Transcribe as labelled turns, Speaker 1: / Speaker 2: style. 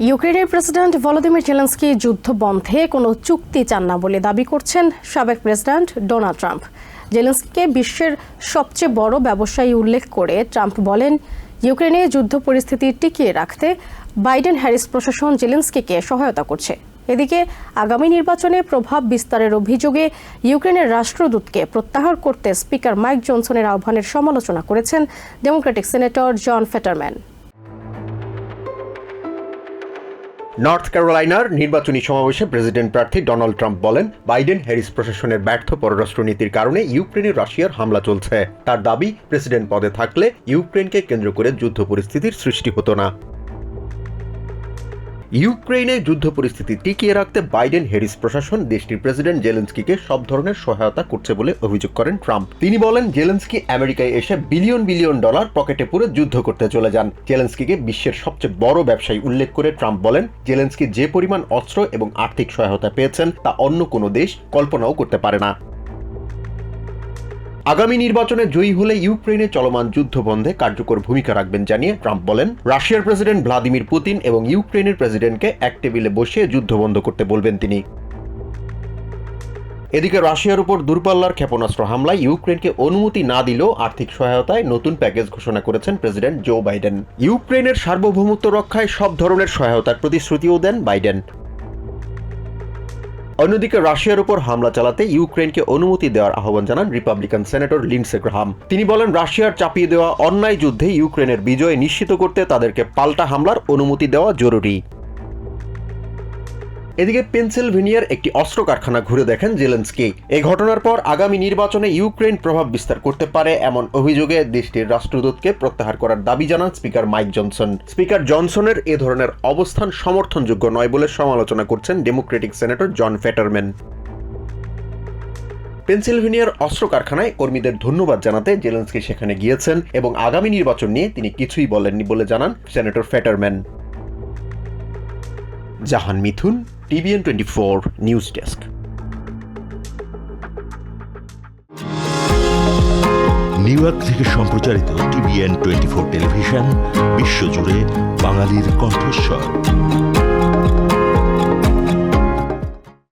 Speaker 1: ইউক্রেনের president Volodymyr Zelensky যুদ্ধ বন্ধে কোনো চুক্তি চান না বলে দাবি করছেন সাবেক প্রেসিডেন্ট ডোনাল্ড ট্রাম্প। জেলেনস্কিকে বিশ্বের সবচেয়ে বড় ব্যবসায়ী উল্লেখ করে ট্রাম্প বলেন, ইউক্রেনে যুদ্ধ পরিস্থিতি টিকিয়ে রাখতে বাইডেন হ্যারিস প্রশাসন জেলেনস্কিকে সহায়তা করছে। এদিকে আগামী নির্বাচনে প্রভাব বিস্তারের অভিযোগে ইউক্রেনের রাষ্ট্রদূতকে প্রত্যাহার করতে স্পিকার মাইক জনসনের আহ্বানের সমালোচনা করেছেন ডেমোক্রেটিক সেনেটর জন ফেটারম্যান।
Speaker 2: নর্থ ক্যারোলাইনার নির্বাচনী সমাবেশে প্রেসিডেন্ট প্রার্থী ডোনাল্ড ট্রাম্প বলেন, বাইডেন হ্যারিস প্রশাসনের ব্যর্থ পররাষ্ট্রনীতির কারণে ইউক্রেনে রাশিয়ার হামলা চলছে। তার দাবি, প্রেসিডেন্ট পদে থাকলে ইউক্রেনকে কেন্দ্র করে যুদ্ধ পরিস্থিতির সৃষ্টি হতো না। ইউক্রেনে যুদ্ধ পরিস্থিতি টিকিয়ে রাখতে বাইডেন হ্যারিস প্রশাসন দেশটির প্রেসিডেন্ট জেলেনস্কিকে সব ধরনের সহায়তা করছে বলে অভিযোগ করেন ট্রাম্প। তিনি বলেন, জেলেনস্কি আমেরিকায় এসে বিলিয়ন বিলিয়ন ডলার পকেটে পুরে যুদ্ধ করতে চলে যান। জেলেনস্কিকে বিশ্বের সবচেয়ে বড় ব্যবসায়ী উল্লেখ করে ট্রাম্প বলেন, জেলেনস্কি যে পরিমাণ অস্ত্র এবং আর্থিক সহায়তা পেয়েছেন তা অন্য কোনো দেশ কল্পনাও করতে পারে না। আগামী নির্বাচনে জয়ী হলে ইউক্রেনে চলমান যুদ্ধ বন্ধে কার্যকর ভূমিকা রাখবেন জানিয়ে ট্রাম্প বলেন, রাশিয়ার প্রেসিডেন্ট ভ্লাদিমির পুতিন এবং ইউক্রেনের প্রেসিডেন্টকে এক টেবিলে বসিয়ে যুদ্ধ বন্ধ করতে বলবেন তিনি। এদিকে রাশিয়ার উপর দূরপাল্লার ক্ষেপণাস্ত্র হামলায় ইউক্রেনকে অনুমতি না দিলেও আর্থিক সহায়তায় নতুন প্যাকেজ ঘোষণা করেছেন প্রেসিডেন্ট জো বাইডেন। ইউক্রেনের সার্বভৌমত্ব রক্ষায় সব ধরনের সহায়তার প্রতিশ্রুতিও দেন বাইডেন। অন্যদিকে রাশিয়ার উপর হামলা চালাতে ইউক্রেনকে অনুমতি দেওয়ার আহ্বান জানান রিপাবলিকান সেনেটর লিন্ডসে গ্রাহাম। তিনি বলেন, রাশিয়ার চাপিয়ে দেওয়া অন্যায় যুদ্ধে ইউক্রেনের বিজয় নিশ্চিত করতে তাদেরকে পাল্টা হামলার অনুমতি দেওয়া জরুরি। এদিকে পেনসিলভেনিয়ার একটি অস্ত্র কারখানা ঘুরে দেখেন জেলেনস্কি। এই ঘটনার পর আগামী নির্বাচনে ইউক্রেন প্রভাব বিস্তার করতে পারে এমন অভিযোগে দেশটির রাষ্ট্রদূতকে প্রত্যাহার করার দাবি জানান স্পিকার মাইক জনসন। স্পিকার জনসনের এ ধরনের অবস্থান সমর্থনযোগ্য নয় বলে সমালোচনা করছেন ডেমোক্রেটিক সেনেটর জন ফেটারম্যান। পেনসিলভেনিয়ার অস্ত্র কারখানায় কর্মীদের ধন্যবাদ জানাতে জেলেনস্কি সেখানে গিয়েছেন এবং আগামী নির্বাচন নিয়ে তিনি কিছুই বলেননি বলে জানান সেনেটর ফেটারম্যান। জাহান মিথুন, TVN 24 news desk.
Speaker 3: New York থেকে সম্প্রচারিত TVN 24 টেলিভিশন বিশ্বজুড়ে বাঙালির কণ্ঠস্বর।